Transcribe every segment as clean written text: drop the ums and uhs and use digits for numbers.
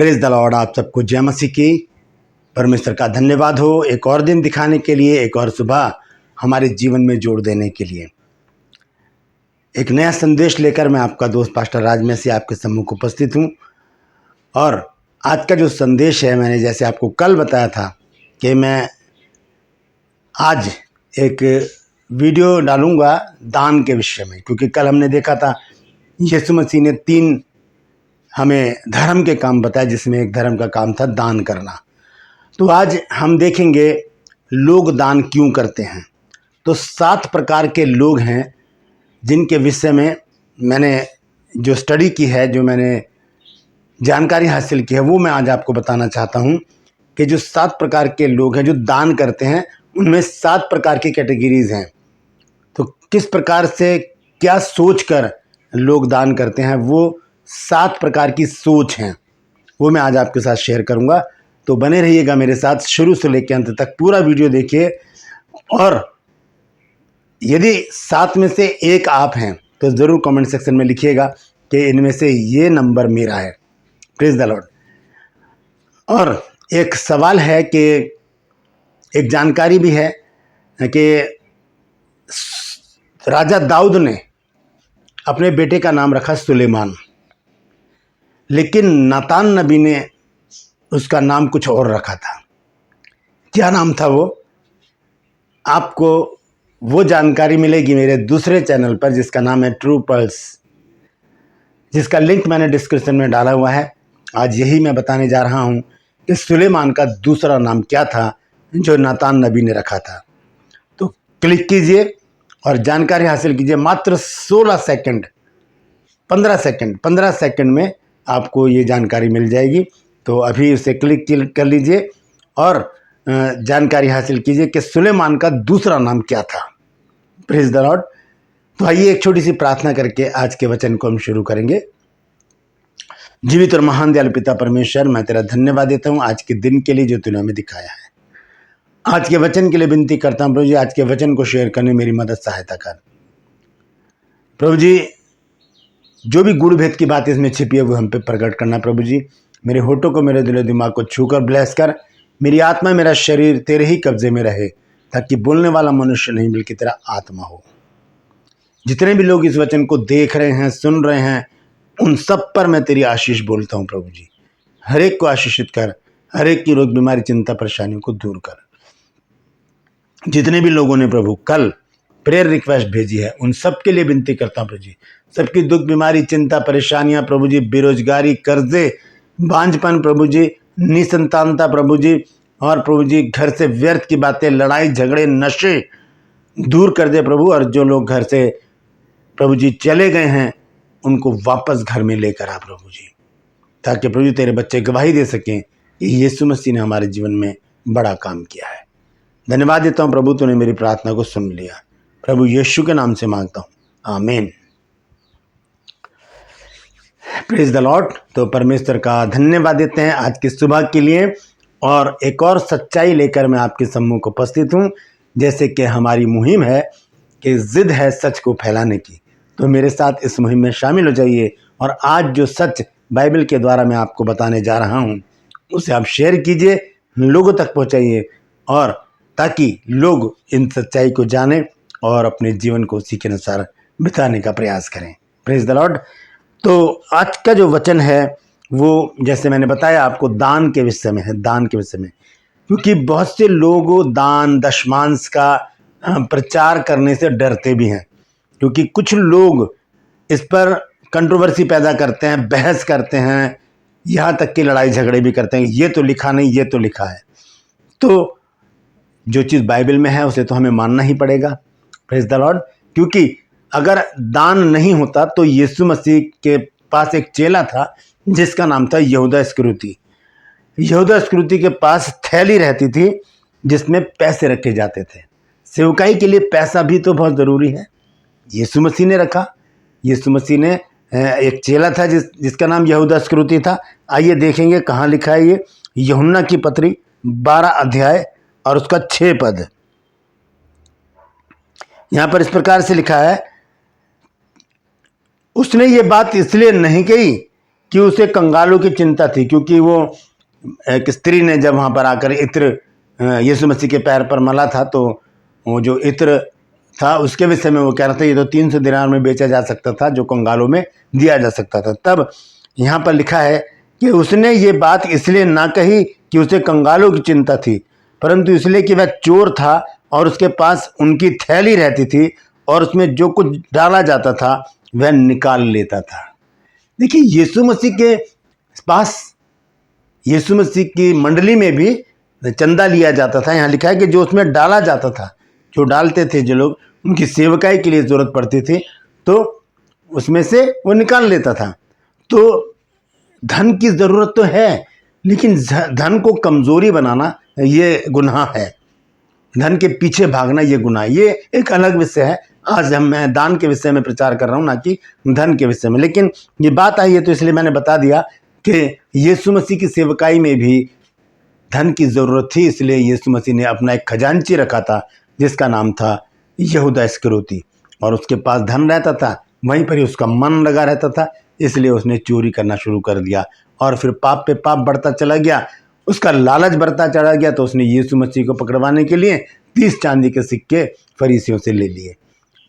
Praise the Lord. आप सबको जय मसीह की। परमेश्वर का धन्यवाद हो एक और दिन दिखाने के लिए, एक और सुबह हमारे जीवन में जोड़ देने के लिए। एक नया संदेश लेकर मैं आपका दोस्त पास्टर राज मसीह आपके सम्मुख उपस्थित हूँ। और आज का जो संदेश है, मैंने जैसे आपको कल बताया था कि मैं आज एक वीडियो डालूंगा दान के विषय में, क्योंकि कल हमने देखा था यीशु मसीह ने 3 हमें धर्म के काम बताया, जिसमें एक धर्म का काम था दान करना। तो आज हम देखेंगे लोग दान क्यों करते हैं। तो 7 प्रकार के लोग हैं जिनके विषय में मैंने जो स्टडी की है, जो मैंने जानकारी हासिल की है, वो मैं आज आपको बताना चाहता हूँ कि जो 7 प्रकार के लोग हैं जो दान करते हैं, उनमें 7 प्रकार की कैटेगरीज हैं। तो किस प्रकार से क्या सोच कर लोग दान करते हैं, वो 7 प्रकार की सोच हैं, वो मैं आज आपके साथ शेयर करूंगा। तो बने रहिएगा मेरे साथ, शुरू से लेकर अंत तक पूरा वीडियो देखिए। और यदि 7 में से एक आप हैं तो ज़रूर कमेंट सेक्शन में लिखिएगा कि इनमें से ये नंबर मेरा है। Praise the Lord. और एक सवाल है कि एक जानकारी भी है कि राजा दाऊद ने अपने बेटे का नाम रखा सुलेमान, लेकिन नातान नबी ने उसका नाम कुछ और रखा था। क्या नाम था वो? आपको वो जानकारी मिलेगी मेरे दूसरे चैनल पर, जिसका नाम है ट्रू पल्स, जिसका लिंक मैंने डिस्क्रिप्शन में डाला हुआ है। आज यही मैं बताने जा रहा हूँ कि सुलेमान का दूसरा नाम क्या था जो नातान नबी ने रखा था। तो क्लिक कीजिए और जानकारी हासिल कीजिए। मात्र 16 सेकंड 15 सेकंड में आपको ये जानकारी मिल जाएगी। तो अभी उसे क्लिक कर लीजिए और जानकारी हासिल कीजिए कि सुलेमान का दूसरा नाम क्या था। Praise the Lord. तो आइए एक छोटी सी प्रार्थना करके आज के वचन को हम शुरू करेंगे। जीवित और महान दयालु पिता परमेश्वर, मैं तेरा धन्यवाद देता हूँ आज के दिन के लिए जो तूने हमें दिखाया है। आज के वचन के लिए विनती करता हूँ प्रभु जी, आज के वचन को शेयर करने मेरी मदद सहायता कर प्रभु जी। जो भी गुण भेद की बात इसमें छिपी है वो हम पे प्रकट करना प्रभु जी। मेरे होठों को, मेरे दिलो दिमाग को छूकर ब्लेस कर। मेरी आत्मा, मेरा शरीर तेरे ही कब्जे में रहे, ताकि बोलने वाला मनुष्य नहीं बल्कि तेरा आत्मा हो। जितने भी लोग इस वचन को देख रहे हैं, सुन रहे हैं, उन सब पर मैं तेरी आशीष बोलता हूँ प्रभु जी। हर एक को आशीषित कर, हर एक की रोग बीमारी चिंता परेशानियों को दूर कर। जितने भी लोगों ने प्रभु कल प्रेयर रिक्वेस्ट भेजी है, उन सब के लिए विनती करता हूँ प्रभु जी। सबकी दुख बीमारी चिंता परेशानियां प्रभु जी, बेरोजगारी, कर्जे, बांझपन प्रभु जी, निसंतानता प्रभु जी, और प्रभु जी घर से व्यर्थ की बातें, लड़ाई झगड़े, नशे दूर कर दे प्रभु। और जो लोग घर से प्रभु जी चले गए हैं, उनको वापस घर में लेकर आ प्रभु जी, ताकि प्रभु जी तेरे बच्चे गवाही दे सकें कि यीशु मसीह ने हमारे जीवन में बड़ा काम किया है। धन्यवाद देता हूँ प्रभु, तूने मेरी प्रार्थना को सुन लिया। प्रभु यीशु के नाम से मांगता हूँ, आमीन। Praise the Lord. तो परमेश्वर का धन्यवाद देते हैं आज की सुबह के लिए। और एक और सच्चाई लेकर मैं आपके सम्मुख उपस्थित हूँ। जैसे कि हमारी मुहिम है कि जिद है सच को फैलाने की, तो मेरे साथ इस मुहिम में शामिल हो जाइए। और आज जो सच बाइबल के द्वारा मैं आपको बताने जा रहा हूँ, उसे आप शेयर कीजिए, लोगों तक पहुँचाइए, और ताकि लोग इन सच्चाई को जानें और अपने जीवन को उसी के अनुसार बिताने का प्रयास करें। Praise the Lord. तो आज का जो वचन है वो, जैसे मैंने बताया आपको, दान के विषय में है। दान के विषय में, क्योंकि बहुत से लोग दान दशमांश का प्रचार करने से डरते भी हैं, क्योंकि कुछ लोग इस पर कंट्रोवर्सी पैदा करते हैं, बहस करते हैं, यहाँ तक कि लड़ाई झगड़े भी करते हैं। ये तो लिखा नहीं, ये तो लिखा है। तो जो चीज़ बाइबल में है उसे तो हमें मानना ही पड़ेगा। Praise the Lord. क्योंकि अगर दान नहीं होता तो यीशु मसीह के पास एक चेला था जिसका नाम था यहूदा इस्करियोती। यहूदा इस्करियोती के पास थैली रहती थी जिसमें पैसे रखे जाते थे। सेवकाई के लिए पैसा भी तो बहुत ज़रूरी है। यीशु मसीह ने रखा। यीशु मसीह ने एक चेला था जिसका नाम यहूदा इस्करियोती था। आइए देखेंगे कहाँ लिखा है ये। यूहन्ना की पत्री 12 अध्याय और उसका 6 पद। यहाँ पर इस प्रकार से लिखा है, उसने ये बात इसलिए नहीं कही कि उसे कंगालों की चिंता थी, क्योंकि वो एक स्त्री ने जब वहाँ पर आकर इत्र यीशु मसीह के पैर पर मला था, तो वो जो इत्र था उसके विषय में वो कह रहा था ये तो 300 दिनार में बेचा जा सकता था, जो कंगालों में दिया जा सकता था। तब यहाँ पर लिखा है कि उसने ये बात इसलिए ना कही कि उसे कंगालों की चिंता थी, परंतु इसलिए कि वह चोर था और उसके पास उनकी थैली रहती थी और उसमें जो कुछ डाला जाता था वह निकाल लेता था। देखिए, यीशु मसीह के पास, यीशु मसीह की मंडली में भी चंदा लिया जाता था। यहाँ लिखा है कि जो उसमें डाला जाता था, जो डालते थे जो लोग, उनकी सेवकाई के लिए ज़रूरत पड़ती थी, तो उसमें से वो निकाल लेता था। तो धन की ज़रूरत तो है, लेकिन धन को कमज़ोरी बनाना ये गुनाह है, धन के पीछे भागना ये गुनाह, ये एक अलग विषय है। आज मैं दान के विषय में प्रचार कर रहा हूँ, ना कि धन के विषय में। लेकिन ये बात आई है तो इसलिए मैंने बता दिया कि यीशु मसीह की सेवकाई में भी धन की ज़रूरत थी, इसलिए यीशु मसीह ने अपना एक खजांची रखा था जिसका नाम था यहूदा इस्करियोती, और उसके पास धन रहता था, वहीं पर ही उसका मन लगा रहता था, इसलिए उसने चोरी करना शुरू कर दिया और फिर पाप पे पाप बढ़ता चला गया, उसका लालच बढ़ता चला गया। तो उसने यीशु मसीह को पकड़वाने के लिए 30 चांदी के सिक्के फरीसियों से ले लिए।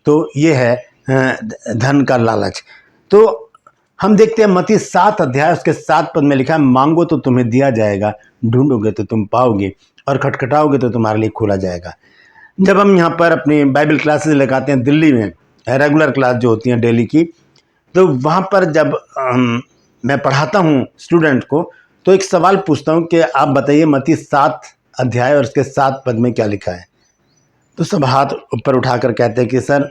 तो ये है धन का लालच। तो हम देखते हैं मत्ती 7 अध्याय उसके 7 पद में लिखा है, मांगो तो तुम्हें दिया जाएगा, ढूंढोगे तो तुम पाओगे, और खटखटाओगे तो तुम्हारे लिए खोला जाएगा। जब हम यहाँ पर अपनी बाइबल क्लासेस लगाते हैं दिल्ली में, रेगुलर क्लास जो होती हैं डेली की, तो वहाँ पर जब मैं पढ़ाता हूँ स्टूडेंट को, तो एक सवाल पूछता हूँ कि आप बताइए मत्ती 7 अध्याय और उसके 7 पद में क्या लिखा है। तो सब हाथ ऊपर उठाकर कहते हैं कि सर,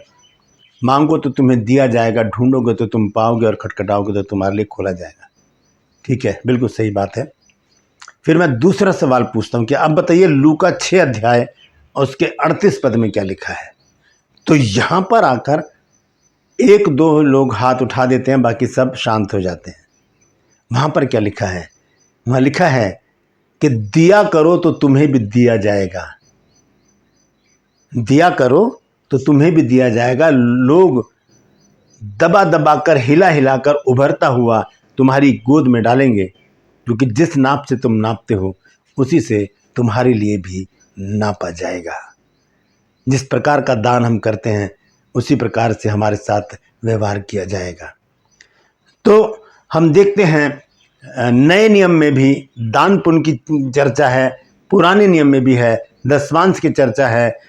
मांगो तो तुम्हें दिया जाएगा, ढूंढोगे तो तुम पाओगे, और खटखटाओगे तो तुम्हारे लिए खोला जाएगा। ठीक है, बिल्कुल सही बात है। फिर मैं दूसरा सवाल पूछता हूँ कि आप बताइए लूका 6 अध्याय और उसके 38 पद में क्या लिखा है। तो यहाँ पर आकर 1-2 लोग हाथ उठा देते हैं, बाकी सब शांत हो जाते हैं। वहाँ पर क्या लिखा है? वहाँ लिखा है कि दिया करो तो तुम्हें भी दिया जाएगा, दिया करो तो तुम्हें भी दिया जाएगा। लोग दबा दबा कर, हिला हिला कर उभरता हुआ तुम्हारी गोद में डालेंगे, क्योंकि जिस नाप से तुम नापते हो उसी से तुम्हारे लिए भी नापा जाएगा। जिस प्रकार का दान हम करते हैं उसी प्रकार से हमारे साथ व्यवहार किया जाएगा। तो हम देखते हैं नए नियम में भी दान पुण्य की चर्चा है, पुराने नियम में भी है, दशमांश की चर्चा है।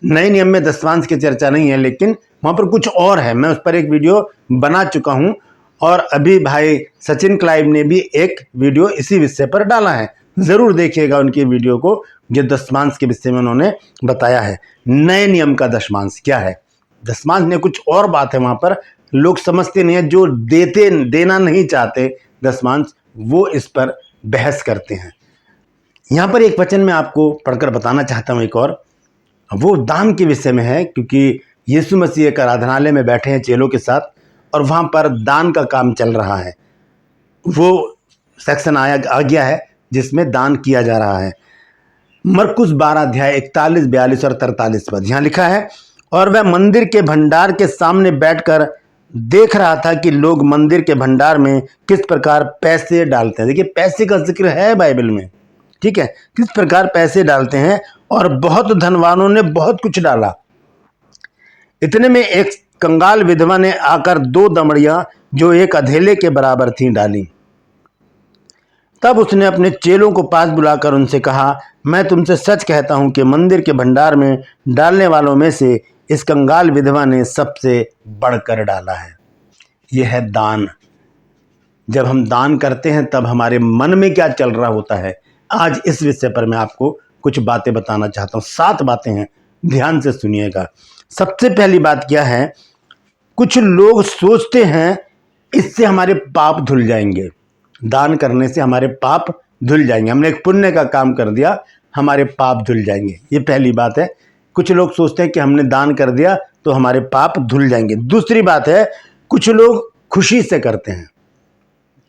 नए नियम में दशमांश की चर्चा नहीं है, लेकिन वहाँ पर कुछ और है। मैं उस पर एक वीडियो बना चुका हूँ, और अभी भाई सचिन क्लाइव ने भी एक वीडियो इसी विषय पर डाला है, ज़रूर देखिएगा उनकी वीडियो को, जो दशमांश के विषय में उन्होंने बताया है। नए नियम का दशमांश क्या है, दशमांश ने कुछ और बात है, वहाँ पर लोग समझते नहीं है, जो देना नहीं चाहते दशमांश, वो इस पर बहस करते हैं। यहाँ पर एक वचन मैं आपको पढ़कर बताना चाहता हूँ एक और, वो दान के विषय में है, क्योंकि यीशु मसीह एक आराधनालय में बैठे हैं चेलों के साथ, और वहाँ पर दान का काम चल रहा है। वो सेक्शन आ गया है जिसमें दान किया जा रहा है। मरकुस 12 अध्याय 41, 42 और 43 पद यहाँ लिखा है, और वह मंदिर के भंडार के सामने बैठकर देख रहा था कि लोग मंदिर के भंडार में किस प्रकार पैसे डालते हैं। देखिए, पैसे का जिक्र है बाइबल में, ठीक है, किस प्रकार पैसे डालते हैं, और बहुत धनवानों ने बहुत कुछ डाला। इतने में एक कंगाल विधवा ने आकर 2 दमड़ियां जो एक अधेले के बराबर थीं डाली। तब उसने अपने चेलों को पास बुलाकर उनसे कहा, मैं तुमसे सच कहता हूं कि मंदिर के भंडार में डालने वालों में से इस कंगाल विधवा ने सबसे बढ़कर डाला है। यह है दान। जब हम दान करते हैं तब हमारे मन में क्या चल रहा होता है, आज इस विषय पर मैं आपको कुछ बातें बताना चाहता हूँ। 7 बातें हैं, ध्यान से सुनिएगा। सबसे पहली बात क्या है, कुछ लोग सोचते हैं इससे हमारे पाप धुल जाएंगे, दान करने से हमारे पाप धुल जाएंगे, हमने एक पुण्य का काम कर दिया, हमारे पाप धुल जाएंगे। ये पहली बात है, कुछ लोग सोचते हैं कि हमने दान कर दिया तो हमारे पाप धुल जाएंगे। दूसरी बात है, कुछ लोग खुशी से करते हैं,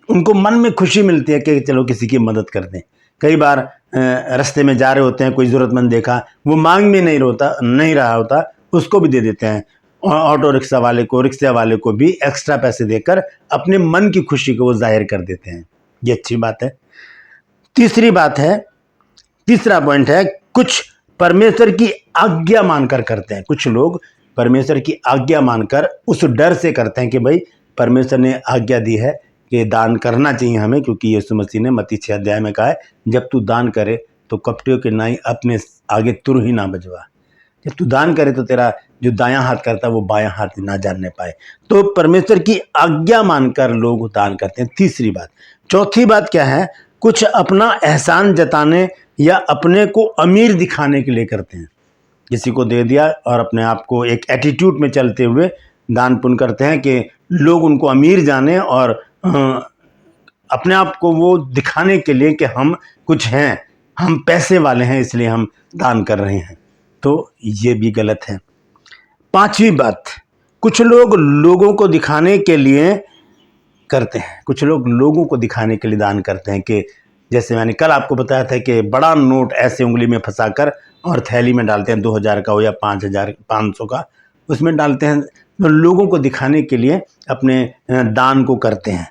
उनको मन में खुशी मिलती है कि चलो किसी की मदद कर दें। कई बार रास्ते में जा रहे होते हैं, कोई ज़रूरतमंद देखा, वो मांग में नहीं रहा होता, उसको भी दे देते हैं। ऑटो रिक्शा वाले को, रिक्शा वाले को भी एक्स्ट्रा पैसे देकर अपने मन की खुशी को वो जाहिर कर देते हैं। ये अच्छी बात है। तीसरा पॉइंट है, कुछ परमेश्वर की आज्ञा मानकर करते हैं। कुछ लोग परमेश्वर की आज्ञा मानकर उस डर से करते हैं कि भाई परमेश्वर ने आज्ञा दी है कि दान करना चाहिए हमें, क्योंकि यीशु मसीह ने मत्ती 6 अध्याय में कहा है, जब तू दान करे तो कपटियों के नाई अपने आगे तुर ही ना बजवा। जब तू दान करे तो तेरा जो दायां हाथ करता है वो बायां हाथ ना जानने पाए। तो परमेश्वर की आज्ञा मानकर लोग दान करते हैं। तीसरी बात। चौथी बात क्या है, कुछ अपना एहसान जताने या अपने को अमीर दिखाने के लिए करते हैं। किसी को दे दिया और अपने आप को एक एटीट्यूड में चलते हुए दान पुण्य करते हैं कि लोग उनको अमीर जाने और अपने आप को वो दिखाने के लिए कि हम कुछ हैं, हम पैसे वाले हैं, इसलिए हम दान कर रहे हैं। तो ये भी गलत है। पांचवी बात, कुछ लोग लोगों को दिखाने के लिए करते हैं। कुछ लोग लोगों को दिखाने के लिए दान करते हैं कि जैसे मैंने कल आपको बताया था कि बड़ा नोट ऐसे उंगली में फंसाकर और थैली में डालते हैं, 2000 का हो या 5000 500 का, उसमें डालते हैं। तो लोगों को दिखाने के लिए अपने दान को करते हैं।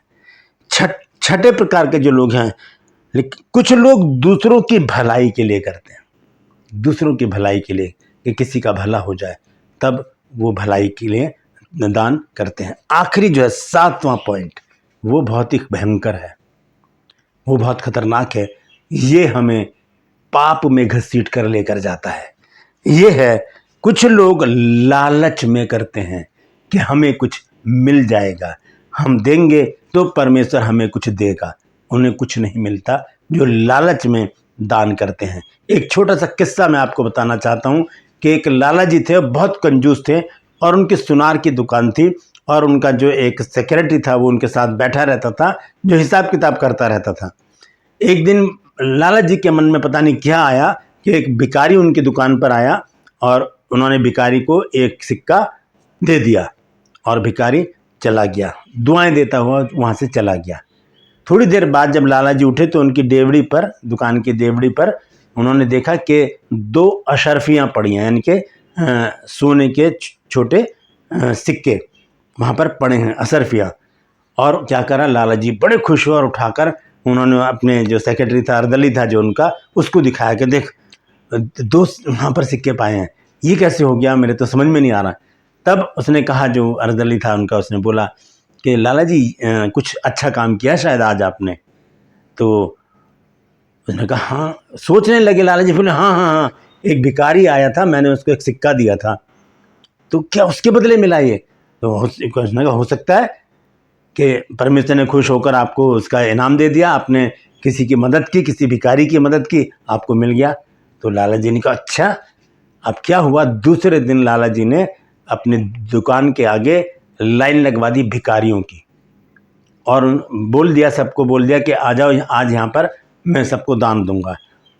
छठे प्रकार के जो लोग हैं, लेकिन कुछ लोग दूसरों की भलाई के लिए करते हैं। दूसरों की भलाई के लिए कि किसी का भला हो जाए, तब वो भलाई के लिए दान करते हैं। आखिरी जो है 7वां पॉइंट, वो बहुत ही भयंकर है, वो बहुत खतरनाक है। ये हमें पाप में घसीट कर लेकर जाता है। ये है, कुछ लोग लालच में करते हैं कि हमें कुछ मिल जाएगा, हम देंगे तो परमेश्वर हमें कुछ देगा। उन्हें कुछ नहीं मिलता जो लालच में दान करते हैं। एक छोटा सा किस्सा मैं आपको बताना चाहता हूँ कि एक लाला जी थे, बहुत कंजूस थे और उनकी सुनार की दुकान थी और उनका जो एक सेक्रेटरी था वो उनके साथ बैठा रहता था, जो हिसाब किताब करता रहता था। एक दिन लाला जी के मन में पता नहीं क्या आया कि एक भिखारी उनकी दुकान पर आया और उन्होंने भिखारी को एक सिक्का दे दिया और भिखारी चला गया, दुआएं देता हुआ वहाँ से चला गया। थोड़ी देर बाद जब लाला जी उठे तो उनकी देवड़ी पर, दुकान की देवड़ी पर उन्होंने देखा कि 2 अशर्फियाँ पड़ी हैं, यानी कि सोने के छोटे सिक्के वहाँ पर पड़े हैं, अशर्फियाँ। और क्या करा, लाला जी बड़े खुश हुए और उठाकर उन्होंने अपने जो सेक्रेटरी था, अर्दली था जो उनका, उसको दिखाया कि देख 2 वहाँ पर सिक्के पाए हैं, ये कैसे हो गया, मेरे तो समझ में नहीं आ रहा। तब उसने कहा, जो अर्दली था उनका, उसने बोला कि लाला जी कुछ अच्छा काम किया शायद आज आपने। तो उसने कहा हाँ। सोचने लगे लाला जी, बोले हाँ, एक भिखारी आया था, मैंने उसको एक सिक्का दिया था, तो क्या उसके बदले मिला ये? तो उसने कहा हो सकता है कि परमेश्वर ने खुश होकर आपको उसका इनाम दे दिया, आपने किसी की मदद की, किसी भिखारी की मदद की, आपको मिल गया। तो लाला जी ने कहा अच्छा। अब क्या हुआ, दूसरे दिन लाला जी ने अपनी दुकान के आगे लाइन लगवा दी भिखारियों की और बोल दिया, सबको बोल दिया कि आ जाओ आज यहाँ पर, मैं सबको दान दूंगा।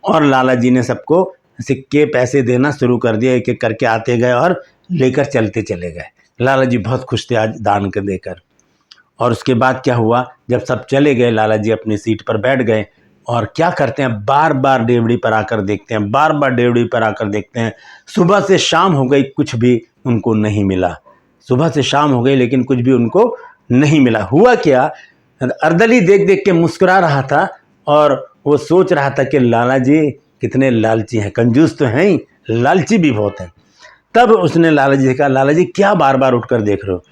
और लाला जी ने सबको सिक्के पैसे देना शुरू कर दिया, एक एक करके आते गए और लेकर चलते चले गए। लाला जी बहुत खुश थे आज दान कर देकर। और उसके बाद क्या हुआ, जब सब चले गए, लाला जी अपनी सीट पर बैठ गए और क्या करते हैं, बार बार डेवड़ी पर आकर देखते हैं, बार बार डेवड़ी पर आकर देखते हैं। सुबह से शाम हो गई, कुछ भी उनको नहीं मिला। सुबह से शाम हो गई लेकिन कुछ भी उनको नहीं मिला। हुआ क्या, अर्दली देख देख के मुस्कुरा रहा था और वो सोच रहा था कि लाला जी कितने लालची हैं, कंजूस तो हैं ही, लालची भी बहुत हैं। तब उसने लाला जी से कहा, लाला जी क्या बार बार उठकर देख रहे हो?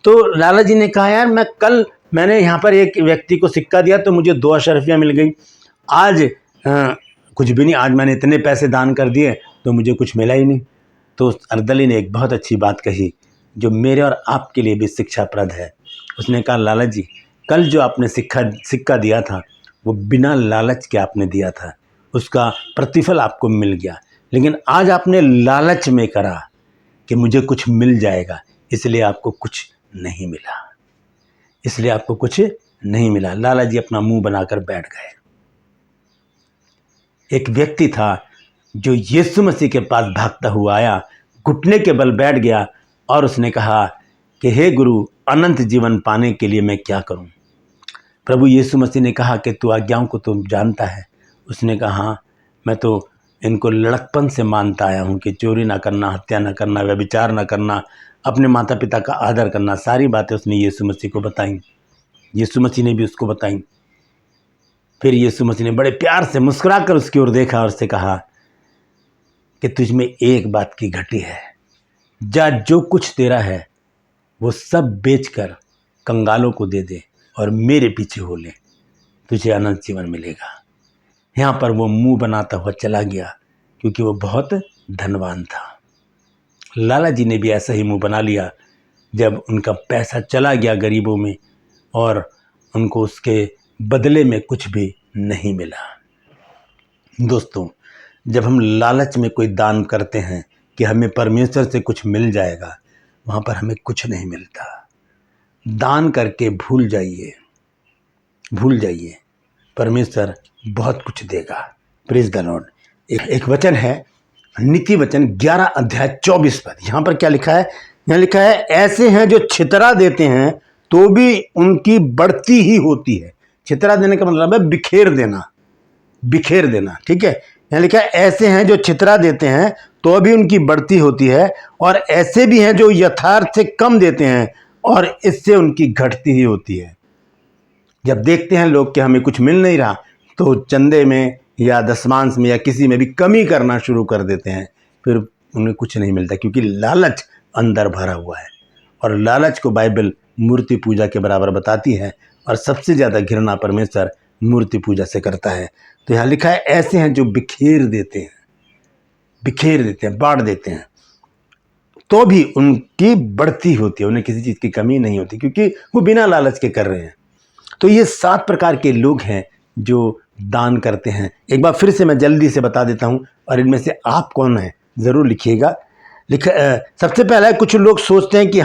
तो लाला जी ने कहा, यार मैंने यहाँ पर एक व्यक्ति को सिक्का दिया तो मुझे 2 अशर्फियाँ मिल गई, आज कुछ भी नहीं, आज मैंने इतने पैसे दान कर दिए तो मुझे कुछ मिला ही नहीं। तो अर्दली ने एक बहुत अच्छी बात कही जो मेरे और आपके लिए भी शिक्षाप्रद है। उसने कहा, लाला जी कल जो आपने सिक्का दिया था वो बिना लालच के आपने दिया था, उसका प्रतिफल आपको मिल गया, लेकिन आज आपने लालच में करा कि मुझे कुछ मिल जाएगा, इसलिए आपको कुछ नहीं मिला, इसलिए आपको कुछ नहीं मिला। लाला जी अपना मुंह बनाकर बैठ गए। एक व्यक्ति था जो यीशु मसीह के पास भागता हुआ आया, घुटने के बल बैठ गया और उसने कहा कि हे गुरु, अनंत जीवन पाने के लिए मैं क्या करूं? प्रभु यीशु मसीह ने कहा कि तू आज्ञाओं को तो जानता है। उसने कहा हाँ, मैं तो इनको लड़कपन से मानता आया हूँ कि चोरी ना करना, हत्या ना करना, व्यभिचार ना करना, अपने माता पिता का आदर करना, सारी बातें उसने यीशु मसीह को बताई। यीशु मसीह ने भी उसको बताई। फिर यीशु मसीह ने बड़े प्यार से मुस्कुरा कर उसकी ओर देखा और उससे कहा कि तुझ में एक बात की घटी है, जा जो कुछ तेरा है वो सब बेचकर कंगालों को दे दे और मेरे पीछे हो ले, तुझे अनंत जीवन मिलेगा। यहाँ पर वो मुंह बनाता हुआ चला गया क्योंकि वो बहुत धनवान था। लाला जी ने भी ऐसा ही मुंह बना लिया जब उनका पैसा चला गया गरीबों में और उनको उसके बदले में कुछ भी नहीं मिला। दोस्तों, जब हम लालच में कोई दान करते हैं कि हमें परमेश्वर से कुछ मिल जाएगा, वहाँ पर हमें कुछ नहीं मिलता। दान करके भूल जाइए, परमेश्वर बहुत कुछ देगा। Praise the Lord. एक वचन है, नीति वचन 11 अध्याय 24 पद। यहाँ पर क्या लिखा है? यहाँ लिखा है, ऐसे हैं जो छितरा देते हैं तो भी उनकी बढ़ती ही होती है। छितरा देने का मतलब है बिखेर देना, ठीक है। यहाँ लिखा है, ऐसे हैं जो छितरा देते हैं तो भी उनकी बढ़ती होती है, और ऐसे भी हैं जो यथार्थ से कम देते हैं और इससे उनकी घटती ही होती है। जब देखते हैं लोग कि हमें कुछ मिल नहीं रहा तो चंदे में या दशमांश में या किसी में भी कमी करना शुरू कर देते हैं, फिर उन्हें कुछ नहीं मिलता क्योंकि लालच अंदर भरा हुआ है। और लालच को बाइबल मूर्ति पूजा के बराबर बताती है, और सबसे ज़्यादा घृणा परमेश्वर मूर्ति पूजा से करता है। तो यहाँ लिखा है, ऐसे हैं जो बिखेर देते हैं, बांट देते हैं, तो भी उनकी बढ़ती होती है, उन्हें किसी चीज़ की कमी नहीं होती क्योंकि वो बिना लालच के कर रहे हैं। तो ये 7 प्रकार के लोग हैं जो दान करते हैं। एक बार फिर से मैं जल्दी से बता देता हूँ, और इनमें से आप कौन हैं ज़रूर लिखिएगा। सबसे पहला, कुछ लोग सोचते हैं कि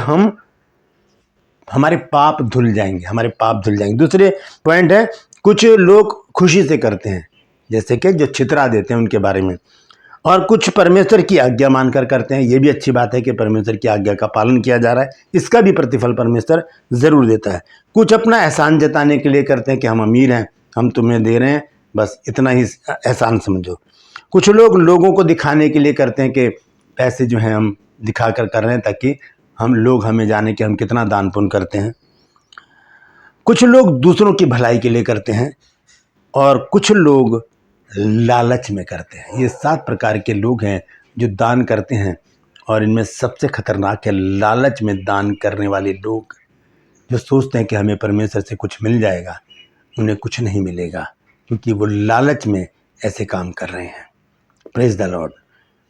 हमारे पाप धुल जाएंगे। दूसरे पॉइंट है, कुछ लोग खुशी से करते हैं, जैसे कि जो छितरा देते हैं उनके बारे में। और कुछ परमेश्वर की आज्ञा मानकर करते हैं। ये भी अच्छी बात है कि परमेश्वर की आज्ञा का पालन किया जा रहा है, इसका भी प्रतिफल परमेश्वर ज़रूर देता है। कुछ अपना एहसान जताने के लिए करते हैं कि हम अमीर हैं, हम तुम्हें दे रहे हैं, बस इतना ही एहसान समझो। कुछ लोग लोगों को दिखाने के लिए करते हैं कि पैसे जो हैं हम दिखा कर रहे हैं ताकि लोग हमें जाने कि हम कितना दान पुण्य करते हैं। कुछ लोग दूसरों की भलाई के लिए करते हैं, और कुछ लोग लालच में करते हैं। ये 7 प्रकार के लोग हैं जो दान करते हैं, और इनमें सबसे खतरनाक है लालच में दान करने वाले लोग, जो सोचते हैं कि हमें परमेश्वर से कुछ मिल जाएगा, उन्हें कुछ नहीं मिलेगा क्योंकि वो लालच में ऐसे काम कर रहे हैं। Praise the Lord.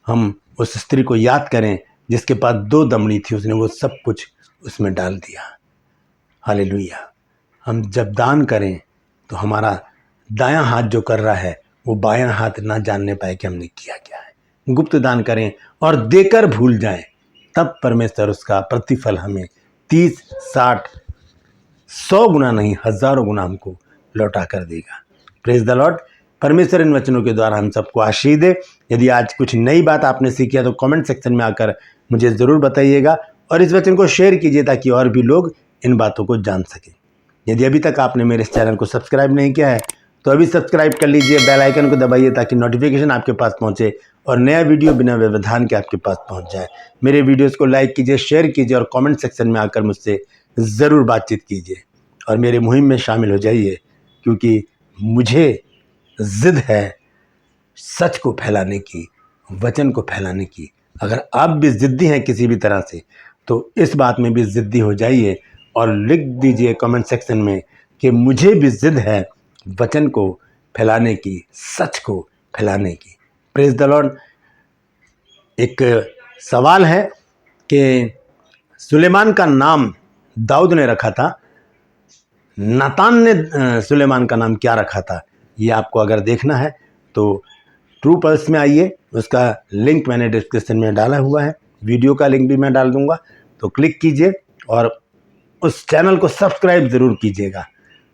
हम उस स्त्री को याद करें जिसके पास 2 दमड़ी थी, उसने वो सब कुछ उसमें डाल दिया। हालेलुया। हम जब दान करें तो हमारा दायां हाथ जो कर रहा है वो बायां हाथ ना जानने पाए कि हमने किया क्या है। गुप्त दान करें और देकर भूल जाएं, तब परमेश्वर उसका प्रतिफल हमें 30, 60, 100 गुना नहीं, हज़ारों गुना हमको लौटा कर देगा। Praise the Lord. परमेश्वर इन वचनों के द्वारा हम सबको आशीष दे। यदि आज कुछ नई बात आपने सीखी है तो कमेंट सेक्शन में आकर मुझे ज़रूर बताइएगा, और इस वचन को शेयर कीजिए ताकि और भी लोग इन बातों को जान सकें। यदि अभी तक आपने मेरे इस चैनल को सब्सक्राइब नहीं किया है तो अभी सब्सक्राइब कर लीजिए, बेल आइकन को दबाइए ताकि नोटिफिकेशन आपके पास पहुंचे और नया वीडियो बिना व्यवधान के आपके पास पहुंच जाए। मेरे वीडियोस को लाइक कीजिए, शेयर कीजिए, और कमेंट सेक्शन में आकर मुझसे ज़रूर बातचीत कीजिए और मेरे मुहिम में शामिल हो जाइए, क्योंकि मुझे ज़िद है सच को फैलाने की, वचन को फैलाने की। अगर आप भी ज़िद्दी हैं किसी भी तरह से तो इस बात में भी ज़िद्दी हो जाइए और लिख दीजिए कमेंट सेक्शन में कि मुझे भी ज़िद है वचन को फैलाने की, सच को फैलाने की। Praise the Lord. एक सवाल है कि सुलेमान का नाम दाऊद ने रखा था, नातान ने सुलेमान का नाम क्या रखा था? ये आपको अगर देखना है तो ट्रू पल्स में आइए, उसका लिंक मैंने डिस्क्रिप्शन में डाला हुआ है, वीडियो का लिंक भी मैं डाल दूंगा, तो क्लिक कीजिए और उस चैनल को सब्सक्राइब ज़रूर कीजिएगा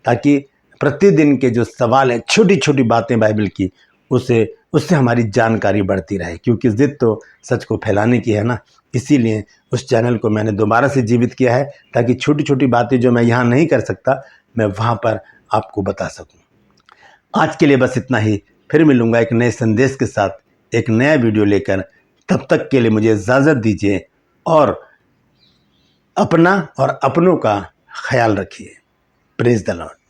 ताकि प्रतिदिन के जो सवाल हैं, छोटी छोटी बातें बाइबल की, उससे हमारी जानकारी बढ़ती रहे, क्योंकि ज़िद तो सच को फैलाने की है ना। इसीलिए उस चैनल को मैंने दोबारा से जीवित किया है ताकि छोटी छोटी बातें जो मैं यहाँ नहीं कर सकता मैं वहाँ पर आपको बता सकूँ। आज के लिए बस इतना ही, फिर मिलूँगा एक नए संदेश के साथ। एक नया वीडियो लेकर। तब तक के लिए मुझे इजाज़त दीजिए और अपना और अपनों का ख्याल रखिए। Praise the Lord.